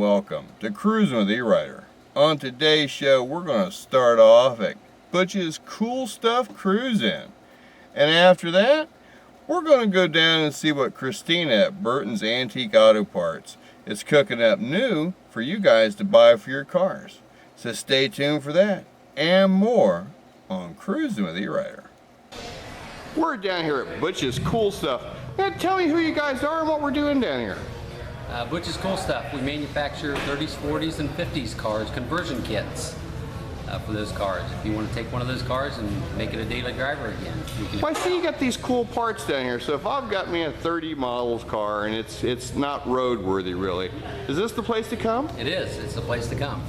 welcome to Cruising with E-Rider. On today's show, we're going to start off at Butch's Cool Stuff Cruise-In. And after that, we're going to go down and see what Christina at Burton's Antique Auto Parts is cooking up new for you guys to buy for your cars. So stay tuned for that and more on Cruising with E-Rider. We're down here at Butch's Cool Stuff. Man, tell me who you guys are and what we're doing down here. Butch's Cool Stuff. We manufacture 30s, 40s, and 50s cars, conversion kits for those cars. If you want to take one of those cars and make it a daily driver again. Well, I see you got these cool parts down here. So if I've got me a 30 models car and it's not roadworthy really, is this the place to come? It is. It's the place to come.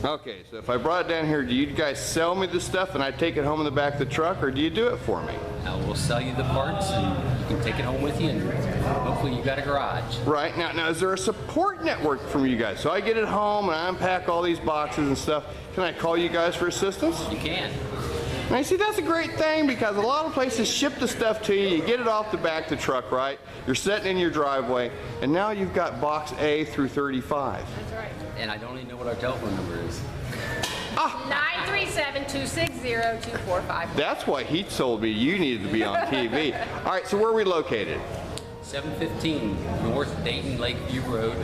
Okay, so if I brought it down here, do you guys sell me the stuff and I take it home in the back of the truck, or do you do it for me? We'll sell you the parts and you can take it home with you, and hopefully you got a garage. Right. Now is there a support network from you guys? So I get it home and I unpack all these boxes and stuff. Can I call you guys for assistance? You can. Now you see, that's a great thing because a lot of places ship the stuff to you, you get it off the back of the truck, right? You're sitting in your driveway, and now you've got box A through 35. That's right. And I don't even know what our telephone number is. 937-260-2455. That's why he told me you needed to be on TV. All right, so where are we located? 715 North Dayton Lakeview Road,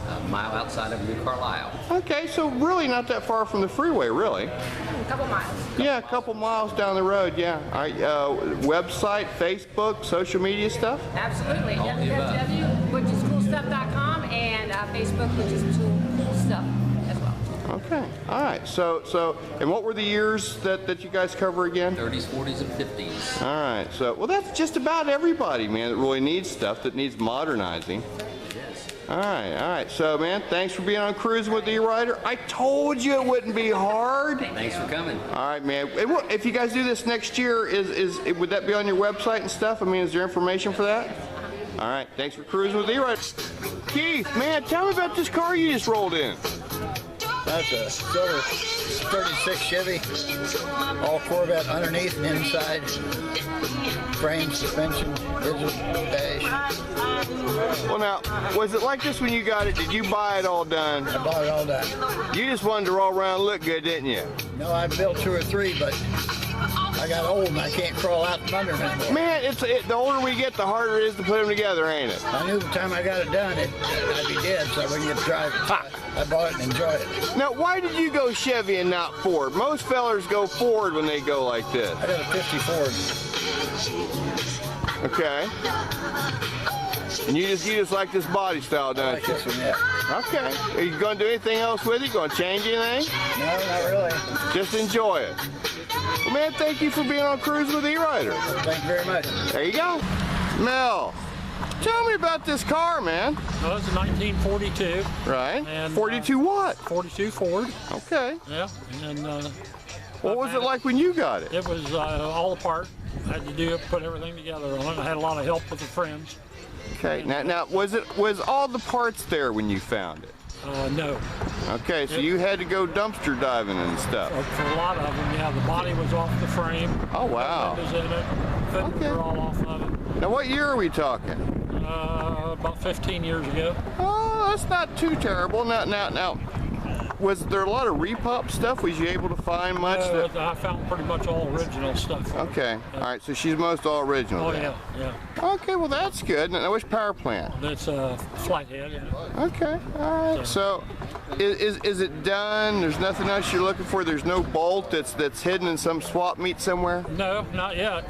a mile outside of New Carlisle. Okay, so really not that far from the freeway, really. A couple miles. Yeah, a couple miles down the road, yeah. All right, website, Facebook, social media stuff? Absolutely. All the above. www.butchescoolstuff.com and Facebook, Butch's Cool Stuff as well. Okay, all right. So, and what were the years that you guys cover again? 30s, 40s, and 50s. All right, so, well, that's just about everybody, man, that really needs stuff that needs modernizing. Yes. All right. So, man, thanks for being on Cruising with E-Rider. I told you it wouldn't be hard. Thanks for coming. All right, man. And if you guys do this next year, would that be on your website and stuff? I mean, is there information for that? All right. Thanks for Cruising with E-Rider. Keith, man, tell me about this car you just rolled in. That's a silver 36 Chevy, all Corvette underneath and inside, frame, suspension, digital dash. Well, now, was it like this when you got it? Did you buy it all done? I bought it all done. You just wanted to roll around and look good, didn't you? No, I built 2 or 3, but I got old and I can't crawl out from under them anymore. Man, the older we get, the harder it is to put them together, ain't it? I knew the time I got it done, I'd be dead, so I wouldn't get to drive it. So I bought it and enjoyed it. Now, why did you go Chevy and not Ford? Most fellers go Ford when they go like this. I got a 50 Ford. Okay. And you just like this body style, I don't like you? this one, yeah. Okay. Are you going to do anything else with it? Going to change anything? No, not really. Just enjoy it. Well, man, thank you for being on Cruise with E-Rider. Thank you very much. There you go. Mel, tell me about this car, man. Well, it's a 1942. Right. And, 42 what? 42 Ford. Okay. Yeah. And What was it like when you got it? It was all apart. I had to put everything together on it. I had a lot of help with the friends. Okay. Now was all the parts there when you found it? No. Okay, so you had to go dumpster diving and stuff. For a lot of them, yeah. The body was off the frame. Oh, wow. The windows in it. Fenders were all off of it. Now, what year are we talking? About 15 years ago. Oh, that's not too terrible. Now, was there a lot of repop stuff? Was you able to find much? I found pretty much all original stuff. Okay. All right, so she's most all original. Oh, then. yeah. Okay, well, that's good. Now, which power plant? That's a Flathead. Yeah. Okay, all right. So, is it done? There's nothing else you're looking for? There's no bolt that's hidden in some swap meet somewhere? No, not yet.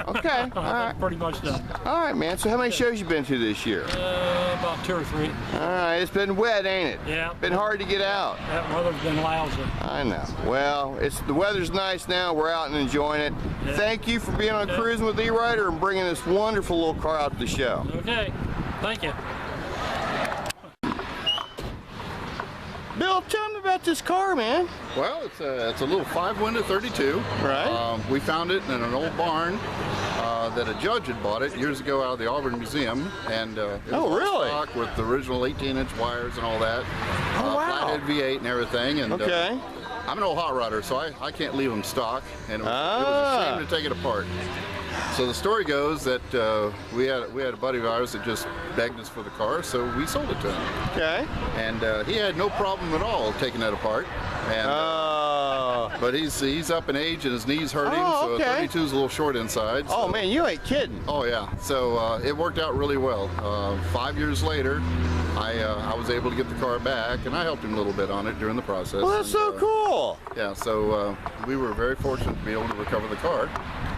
Okay, all right. Pretty much done. All right, man. So how many shows you been to this year? About 2 or 3. All right, it's been wet, ain't it? Yeah. Been hard to get out. That weather's been lousy. I know. Well, the weather's nice now. We're out and enjoying it. Yeah. Thank you for being on Cruising with E-Rider and bringing this wonderful little car out to the show. Okay. Thank you. Bill, tell me about this car, man. Well, it's a little 5-window 32. Right. We found it in an old barn that a judge had bought it years ago out of the Auburn Museum, and it was Oh, really? stock with the original 18-inch wires and all that. Oh, wow. Flathead V8 and everything. And Okay. I'm an old hot rodder, so I can't leave them stock, and it was a shame to take it apart. So the story goes that we had a buddy of ours that just begged us for the car, so we sold it to him. Okay. And he had no problem at all taking it apart. And, but he's up in age and his knees hurt him, so 32 is a little short inside. So. Oh man, you ain't kidding. Oh yeah. So it worked out really well. 5 years later, I was able to get the car back, and I helped him a little bit on it during the process. Well, that's so cool. Yeah. So we were very fortunate to be able to recover the car,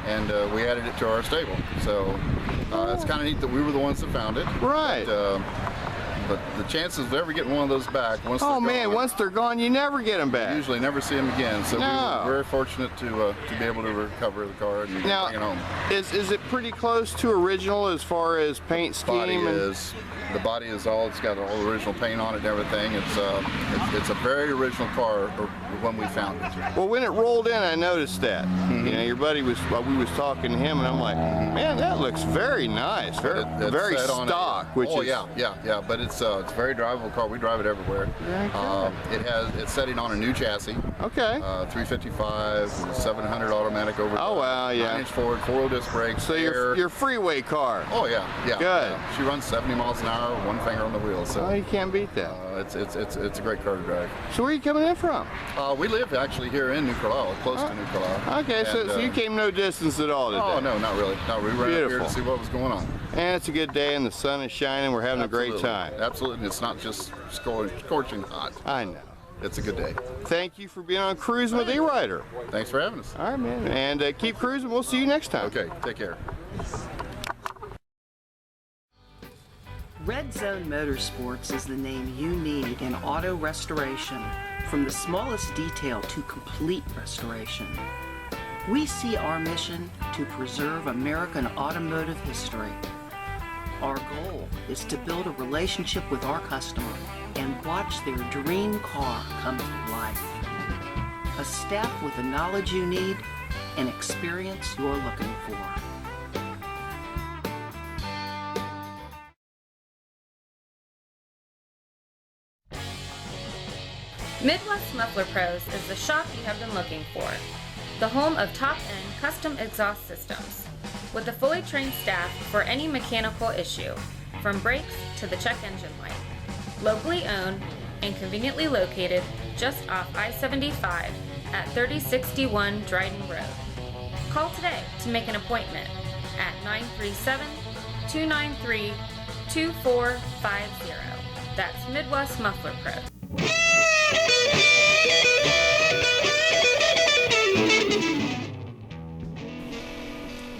and we added it to our stable. So it's kind of neat that we were the ones that found it. Right. But the chances of ever getting one of those back once they're gone, once they're gone, you never get them back. You usually never see them again. So we were very fortunate to be able to recover the car and bring it home. Is it pretty close to original as far as paint scheme? The body is all. It's got all the original paint on it and everything. It's a very original car when we found it. Well, when it rolled in, I noticed that. You know, your buddy we was talking to him, and I'm like, man, that looks very nice, very stock. Yeah. But it's a very drivable car. We drive it everywhere. It's setting on a new chassis. Okay. 355, 700 automatic overdrive. Oh wow, yeah. 9-inch forward, 4-wheel disc brakes. So your freeway car. Oh yeah. Good. She runs 70 miles an hour, one finger on the wheel. So you can't beat that. It's a great car to drive. So where are you coming in from? We live actually here in New Carlisle, close to New Carlisle. Okay, so you came no distance at all today? Oh no, not really. No, we ran up here to see what was going on. And it's a good day, and the sun is shining. We're having a great time. Absolutely, and it's not just scorching hot. I know. It's a good day. Thank you for being on Cruising with E-Rider. Thanks for having us. All right, man. And keep cruising. We'll see you next time. Okay, take care. Red Zone Motorsports is the name you need in auto restoration, from the smallest detail to complete restoration. We see our mission to preserve American automotive history. Our goal is to build a relationship with our customer and watch their dream car come to life. A staff with the knowledge you need and experience you're looking for. Midwest Muffler Pros is the shop you have been looking for. The home of top-end custom exhaust systems, with a fully trained staff for any mechanical issue, from brakes to the check engine light. Locally owned and conveniently located just off I-75 at 3061 Dryden Road. Call today to make an appointment at 937-293-2450. That's Midwest Muffler Pros.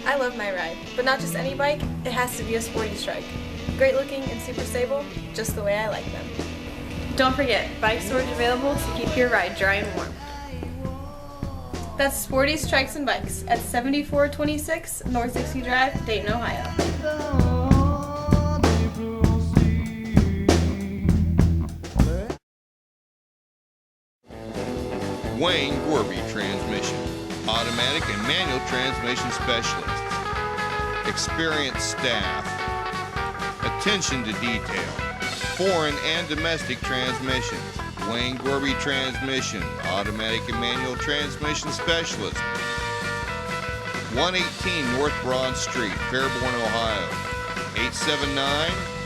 I love my ride, but not just any bike, it has to be a sporty strike. Great looking and super stable, just the way I like them. Don't forget, bike storage available to keep your ride dry and warm. That's Sporty Strikes and Bikes at 7426 North 60 Drive, Dayton, Ohio. Wayne Gorby Transmission, automatic and manual transmission specialist. Experienced staff. Attention to detail. Foreign and domestic transmissions. Wayne Gorby Transmission, automatic and manual transmission specialist. 118 North Broad Street, Fairborn, Ohio.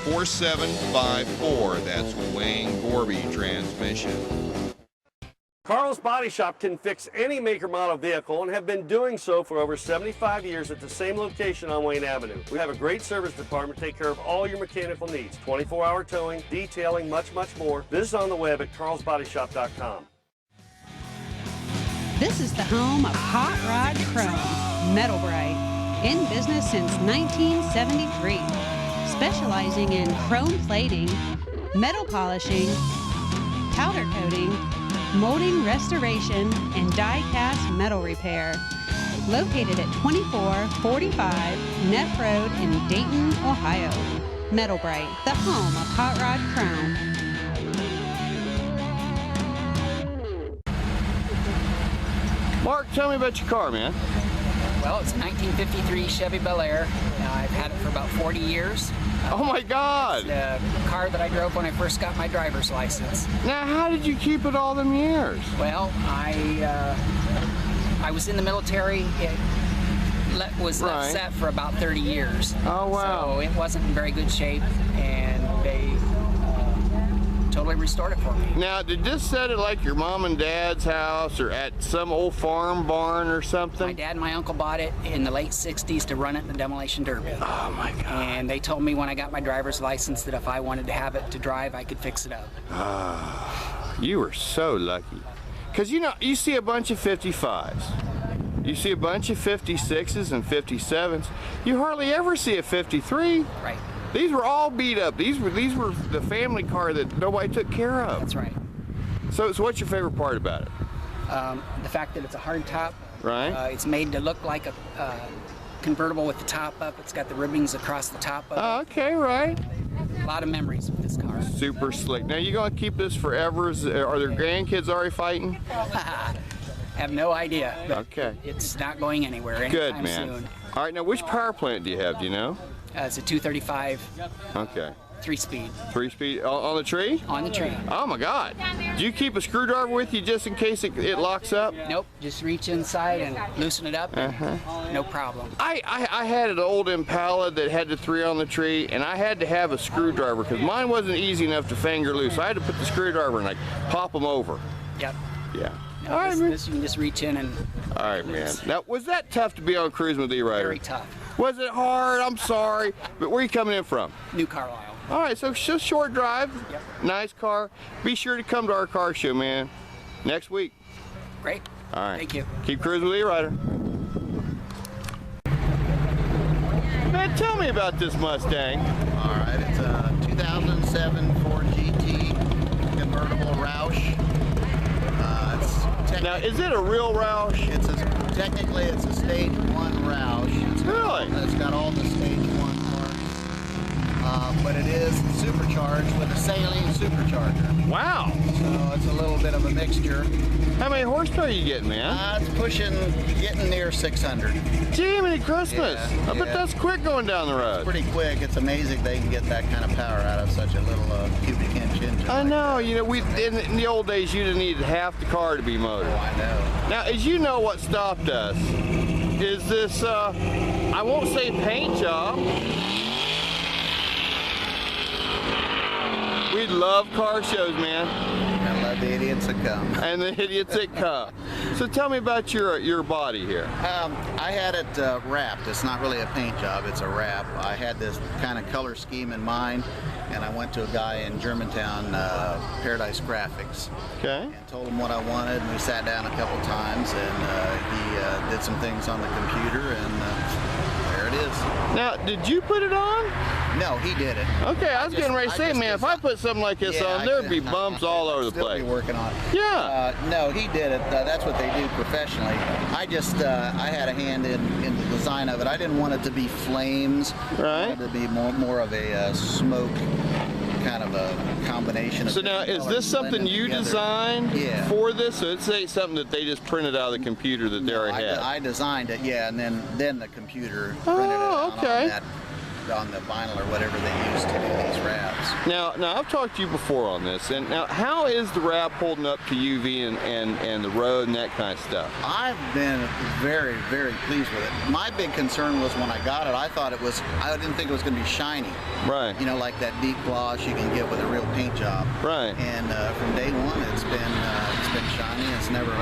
879-4754. That's Wayne Gorby Transmission. Carl's Body Shop can fix any make or model vehicle and have been doing so for over 75 years at the same location on Wayne Avenue. We have a great service department to take care of all your mechanical needs. 24-hour towing, detailing, much more. Visit on the web at carlsbodyshop.com. This is the home of Hot Rod Chrome, Metal Bright, in business since 1973, specializing in chrome plating, metal polishing, powder coating, molding, restoration, and die-cast metal repair. Located at 2445 Neff Road in Dayton, Ohio. Metal Bright, the home of Hot Rod Chrome. Mark, tell me about your car, man. Well, it's a 1953 Chevy Bel Air. I've had it for about 40 years. Oh my God! It's the car that I drove when I first got my driver's license. Now, how did you keep it all them years? Well, I was in the military. It was left set for about 30 years. Oh wow! So it wasn't in very good shape, and they totally restored it for me. Now, did this set at like your mom and dad's house or at some old farm barn or something? My dad and my uncle bought it in the late 60s to run it in the demolition derby. Oh my God. And they told me when I got my driver's license that if I wanted to have it to drive, I could fix it up. Ah, you were so lucky. Because, you know, you see a bunch of 55s. You see a bunch of 56s and 57s. You hardly ever see a 53. Right. These were all beat up. These were the family car that nobody took care of. That's right. So what's your favorite part about it? The fact that it's a hard top. Right. It's made to look like a convertible with the top up. It's got the ribbings across the top of it. Oh, okay, right. A lot of memories with this car. Super slick. Now, you gonna keep this forever? Are there grandkids already fighting? Have no idea. Okay. It's not going anywhere anytime Good, man. soon. All right, now which power plant do you have? Do you know? It's a 235. Okay. 3-speed. 3-speed on the tree? On the tree. Oh my God! Do you keep a screwdriver with you just in case it locks up? Nope. Just reach inside and loosen it up. No problem. I had an old Impala that had the 3 on the tree, and I had to have a screwdriver because mine wasn't easy enough to finger loose. So I had to put the screwdriver and like pop them over. Yep. Yeah. No, All right, this you can just reach in and. All right, man. Now, was that tough to be on Cruising with E-Rider? Very tough. Was it hard? I'm sorry. But where are you coming in from? New Carlisle. All right, so it's just short drive. Yep. Nice car. Be sure to come to our car show, man. Next week. Great. All right. Thank you. Keep cruising with E-Rider. Man, tell me about this Mustang. All right, it's a 2007 Ford GT convertible Roush. Now, is it a real Roush? Technically, it's a Stage 1 Roush. Really? It's got all the Stage 1 parts, but it is supercharged with a saline supercharger. Wow. So it's a little bit of a mixture. How many horsepower are you getting, man? It's getting near 600. Gee, many Christmas. Yeah, I bet that's quick going down the road. It's pretty quick. It's amazing they can get that kind of power out of such a little cubic inch engine. I know. You know, in the old days, you'd have needed half the car to be motored. Oh, I know. Now, as you know, what stopped us is this, I won't say paint job. We love car shows, man. I love the idiots that come. And the idiots that come. So tell me about your body here. I had it wrapped. It's not really a paint job, it's a wrap. I had this kind of color scheme in mind, and I went to a guy in Germantown, Paradise Graphics. Okay. And told him what I wanted, and we sat down a couple times, and he did some things on the computer, and there it is. Now, did you put it on? No, he did it. Okay, I was getting ready to say, man, if I put something like this on, there'd be bumps all over the place. Still be working on it. Yeah. No, he did it. That's what they do professionally. I just, I had a hand in the design of it. I didn't want it to be flames. Right. I wanted it to be more of a smoke kind of a combination of. So now, is this something you designed for this? So it's something that they just printed out of the computer that they already had? I designed it, yeah, and then the computer printed it out on the vinyl or whatever they use to do these wraps. Now I've talked to you before on this, and now how is the wrap holding up to UV and the road and that kind of stuff? I've been very, very pleased with it. My big concern was when I got it, I didn't think it was going to be shiny. Right. You know, like that deep gloss you can get with a real paint job. Right. And from day one, it's been shiny. It's never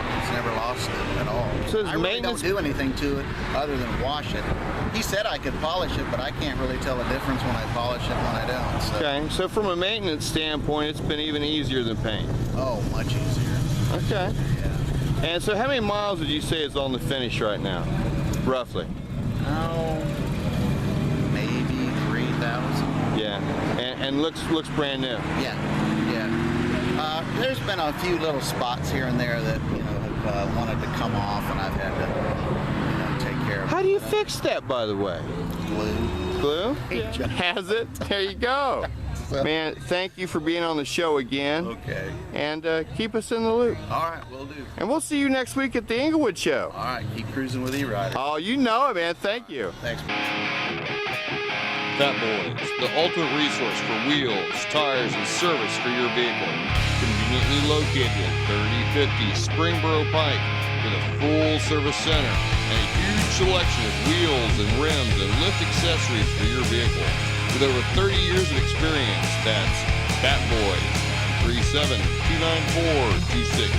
lost it at all. So I really don't do anything to it other than wash it. He said I could polish it, but I can't really tell the difference when I polish it and when I don't. So. Okay, so from a maintenance standpoint, it's been even easier than paint. Oh, much easier. Okay. Yeah. And so how many miles would you say is on the finish right now, roughly? Oh, maybe 3,000. Yeah, and looks brand new. Yeah. There's been a few little spots here and there that have wanted to come off, and I've had to take care of. How do you fix that, by the way? Glue. Glue? Yeah. Has it? There you go. So. Man, thank you for being on the show again. Okay. And keep us in the loop. All right, will do. And we'll see you next week at the Inglewood show. All right, keep cruising with E-Rider. Oh, you know it, man. Thank you. Thanks. Fat Boys, the ultimate resource for wheels, tires, and service for your vehicle. Conveniently located at 3050 Springboro Pike with a full service center and a huge selection of wheels and rims and lift accessories for your vehicle. With over 30 years of experience, that's Fat Boys, 3729426.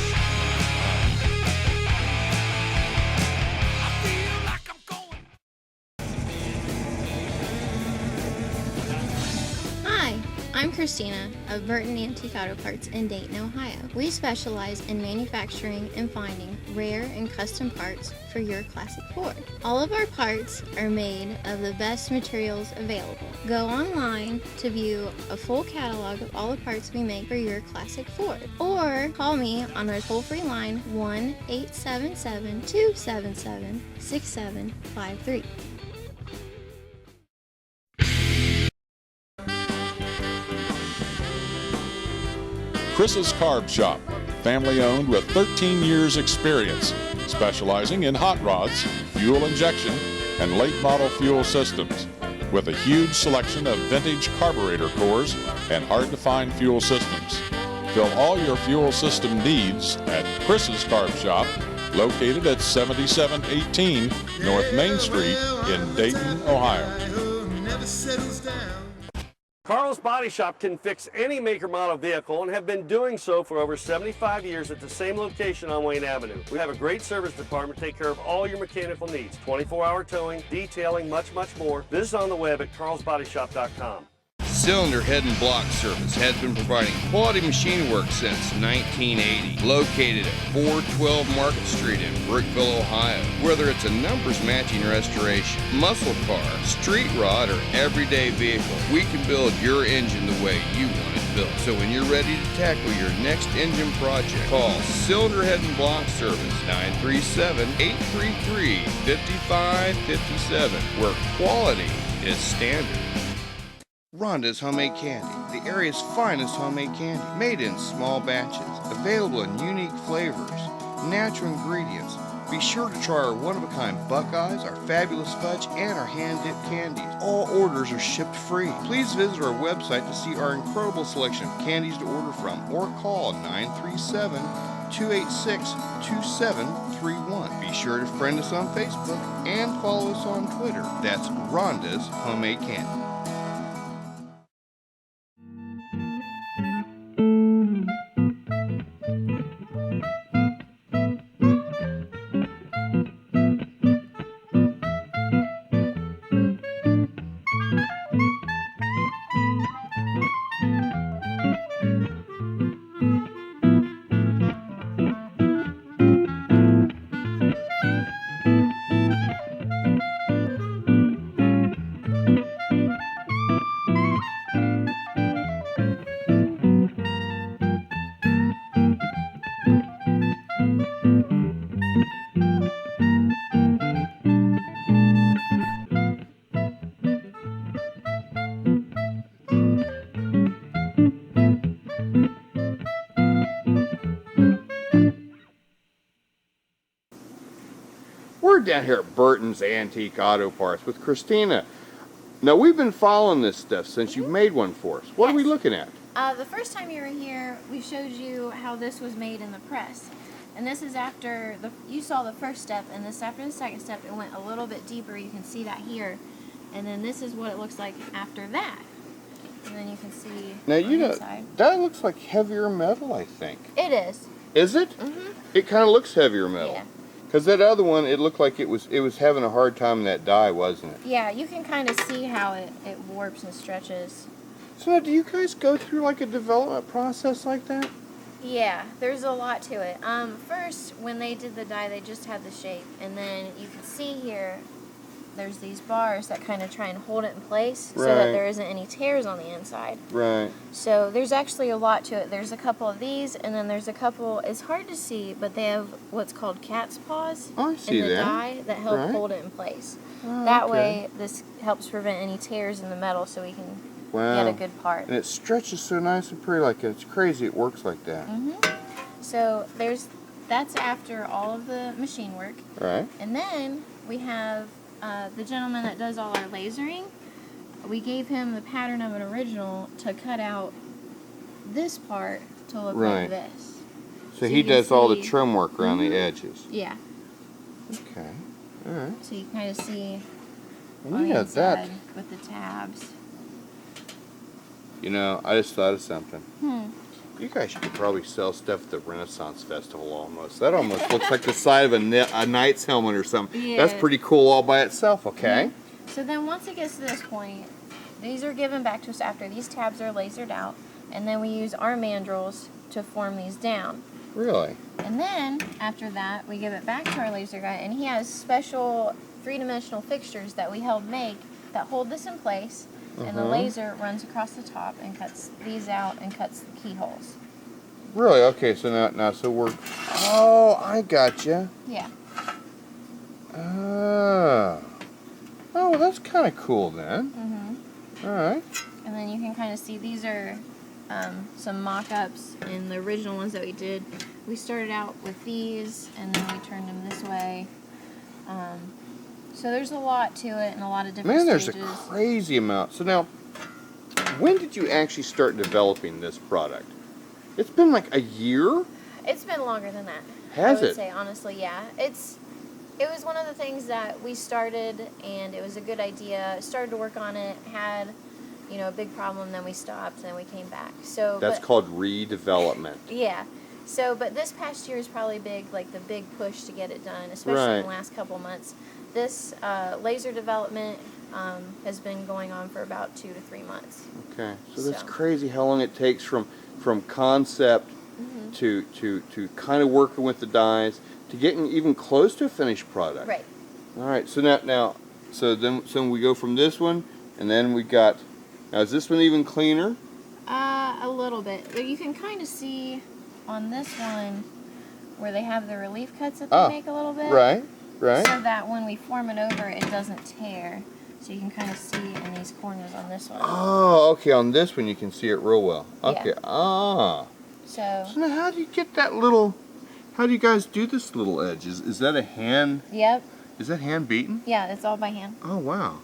I'm Christina of Burton Antique Auto Parts in Dayton, Ohio. We specialize in manufacturing and finding rare and custom parts for your classic Ford. All of our parts are made of the best materials available. Go online to view a full catalog of all the parts we make for your classic Ford, or call me on our toll-free line 1-877-277-6753. Chris's Carb Shop, family owned with 13 years experience, specializing in hot rods, fuel injection, and late model fuel systems, with a huge selection of vintage carburetor cores and hard to find fuel systems. Fill all your fuel system needs at Chris's Carb Shop, located at 7718 North Main Street in Dayton, Ohio. Carl's Body Shop can fix any maker model vehicle and have been doing so for over 75 years at the same location on Wayne Avenue. We have a great service department to take care of all your mechanical needs. 24-hour towing, detailing, much more. Visit on the web at carlsbodyshop.com. Cylinder Head and Block Service has been providing quality machine work since 1980. Located at 412 Market Street in Brookville, Ohio. Whether it's a numbers matching restoration, muscle car, street rod, or everyday vehicle, we can build your engine the way you want it built. So when you're ready to tackle your next engine project, call Cylinder Head and Block Service 937-833-5557, where quality is standard. Rhonda's Homemade Candy, the area's finest homemade candy, made in small batches, available in unique flavors, natural ingredients. Be sure to try our one-of-a-kind Buckeyes, our fabulous fudge, and our hand-dipped candies. All orders are shipped free. Please visit our website to see our incredible selection of candies to order from, or call 937-286-2731. Be sure to friend us on Facebook and follow us on Twitter. That's Rhonda's Homemade Candy. We're down here at Burton's Antique Auto Parts with Christina. Now, we've been following this stuff since you've made one for us. What are we looking at? The first time you were here, we showed you how this was made in the press. And this is after, you saw the first step, and this after the second step, it went a little bit deeper. You can see that here. And then this is what it looks like after that. And then you can see Now, on the inside. that looks like heavier metal, I think. It is. Is it? Mm-hmm. It kind of looks heavier metal. Yeah. Because that other one, it looked like it was having a hard time in that die, wasn't it? Yeah, you can kind of see how it warps and stretches. So now, do you guys go through like a development process like that? Yeah, there's a lot to it. First, when they did the die, they just had the shape. And then you can see here, there's these bars that kind of try and hold it in place so that there isn't any tears on the inside. Right. So there's actually a lot to it. There's a couple of these, and then there's a couple, it's hard to see, but they have what's called cat's paws I see in the that. die that help Right. hold it in place. Oh, That okay. way, this helps prevent any tears in the metal so we can Wow. get a good part. And it stretches so nice and pretty. Like it's crazy. It works like that. So that's after all of the machine work. Right. And then we have the gentleman that does all our lasering. We gave him the pattern of an original to cut out this part to look like this. So he does all the trim work around the edges. Yeah. Okay. All right. So you can kind of see And on you the got that. inside with the tabs. You know, I just thought of something. Hmm. You guys should probably sell stuff at the Renaissance Festival almost. That almost looks like the side of a knight's helmet or something. Yeah. That's pretty cool all by itself, okay? So then once it gets to this point, these are given back to us after these tabs are lasered out, and then we use our mandrels to form these down. Really? And then after that, we give it back to our laser guy, and he has special three-dimensional fixtures that we help make that hold this in place, and the laser runs across the top and cuts these out and cuts the keyholes. Really? Okay, so now so we're... Oh, I gotcha. Yeah. Oh, well, that's kind of cool then. All right. And then you can kind of see these are some mock-ups and the original ones that we did. We started out with these, and then we turned them this way. So there's a lot to it and a lot of different Man, stages. there's a crazy amount. So now, when did you actually start developing this product? It's been like a year? It's been longer than that. Has I would it? say, honestly, yeah. It was one of the things that we started, and it was a good idea. Started to work on it, had, a big problem, then we stopped, and then we came back. So That's called redevelopment. Yeah. So, but this past year is probably the big push to get it done, especially in the last couple months. This laser development has been going on for about 2 to 3 months. Okay, so that's crazy how long it takes from concept to kind of working with the dies to getting even close to a finished product. Right. All right, so so we go from this one, and then we got, now is this one even cleaner? A little bit. But you can kind of see on this one where they have the relief cuts that they make a little bit. Right. So that when we form it over, it doesn't tear. So you can kind of see in these corners on this one. Oh, okay, on this one you can see it real well. Okay, So now how do you get that little, how do you guys do this little edge? Is that a hand? Yep. Is that hand beaten? Yeah, it's all by hand. Oh, wow.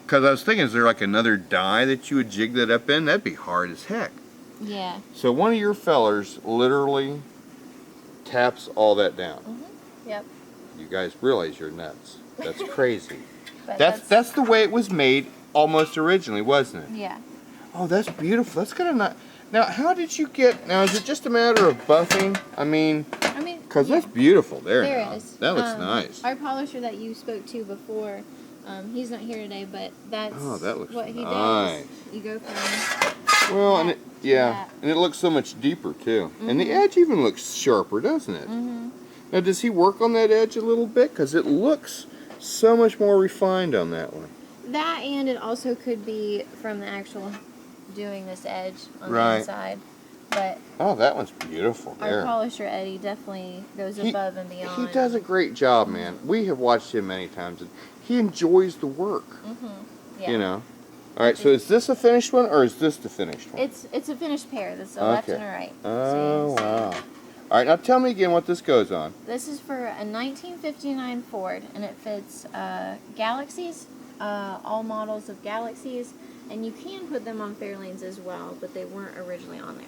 Because I was thinking, is there like another die that you would jig that up in? That'd be hard as heck. Yeah. So one of your fellers literally taps all that down. Yep. You guys realize you're nuts. That's crazy. But that's the way it was made almost originally, wasn't it? Yeah. Oh, that's beautiful. That's gonna not. Now, how did you get? Now, is it just a matter of buffing? I mean, because that's beautiful. There it is. That looks nice. Our polisher that you spoke to before, he's not here today, but that's that looks what he nice. does. You go from Well, and it looks so much deeper too, and the edge even looks sharper, doesn't it? Now, does he work on that edge a little bit? Because it looks so much more refined on that one. that, and it also could be from the actual doing this edge on the inside. But oh, that one's beautiful there. Our polisher Eddie definitely goes above and beyond. He does a great job, man. We have watched him many times, and he enjoys the work. Yeah. All right, so is this a finished one, or is this the finished one? It's a finished pair. That's a left and a right. Oh, wow. All right, now tell me again what this goes on. This is for a 1959 Ford, and it fits Galaxies, all models of Galaxies, and you can put them on Fairlanes as well, but they weren't originally on there.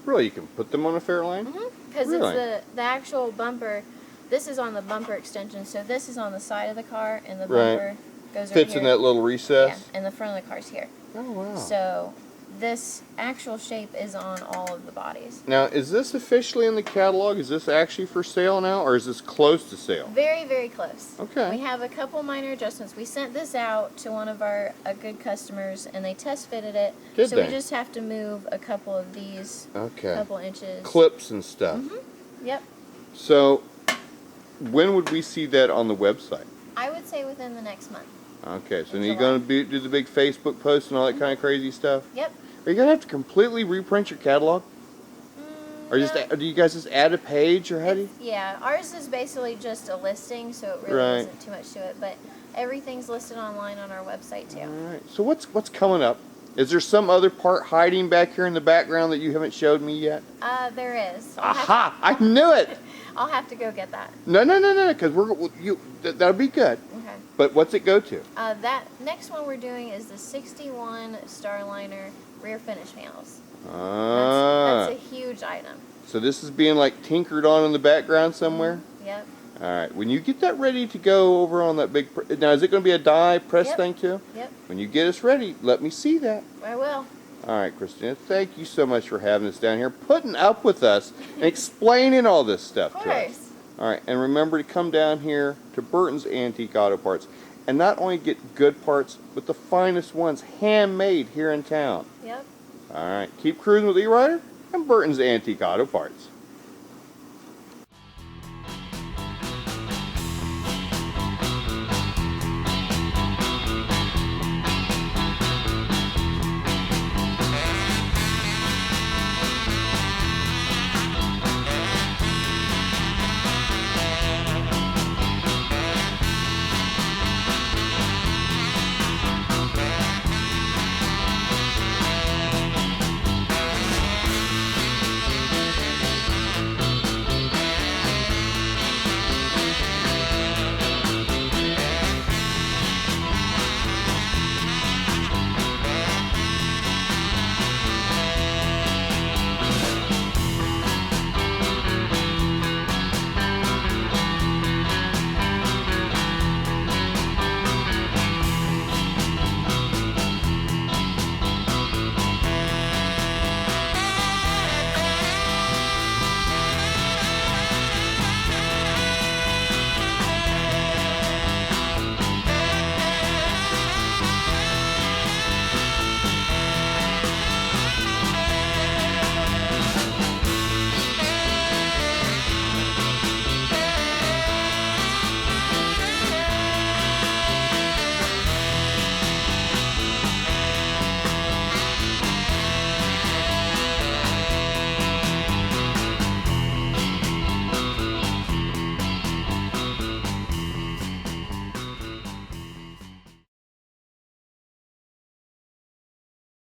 Really, you can put them on a Fairlane? Because it's the actual bumper. This is on the bumper extension, so this is on the side of the car, and the bumper goes fits over in here. that little recess? Yeah, and the front of the car's here. Oh, wow. So this actual shape is on all of the bodies. Now, is this officially in the catalog? Is this actually for sale now, or is this close to sale? Very, very close. Okay. We have a couple minor adjustments. We sent this out to one of our good customers, and they test fitted it. Did so they? we just have to move a couple of these, couple inches. Clips and stuff. Yep. So, when would we see that on the website? I would say within the next month. Okay, so you're going to do the big Facebook post and all that kind of crazy stuff? Yep. Are you going to have to completely reprint your catalog? Or do you guys just add a page, or how do you? Yeah, ours is basically just a listing, so it really isn't too much to it. But everything's listed online on our website too. All right. So what's coming up? Is there some other part hiding back here in the background that you haven't showed me yet? There is. Aha! I knew it. I'll have to go get that. No, because that'll be good. Okay. But what's it go to? That next one we're doing is the 61 Starliner rear finish panels. That's a huge item. So this is being like tinkered on in the background somewhere? Yep. All right. When you get that ready to go over on that big... Now, is it going to be a die press thing too? Yep. When you get us ready, let me see that. I will. All right, Christina. Thank you so much for having us down here, putting up with us, and explaining all this stuff to us. All right. And remember to come down here to Burton's Antique Auto Parts and not only get good parts, but the finest ones handmade here in town. Yep. All right. Keep cruising with E-Rider and Burton's Antique Auto Parts.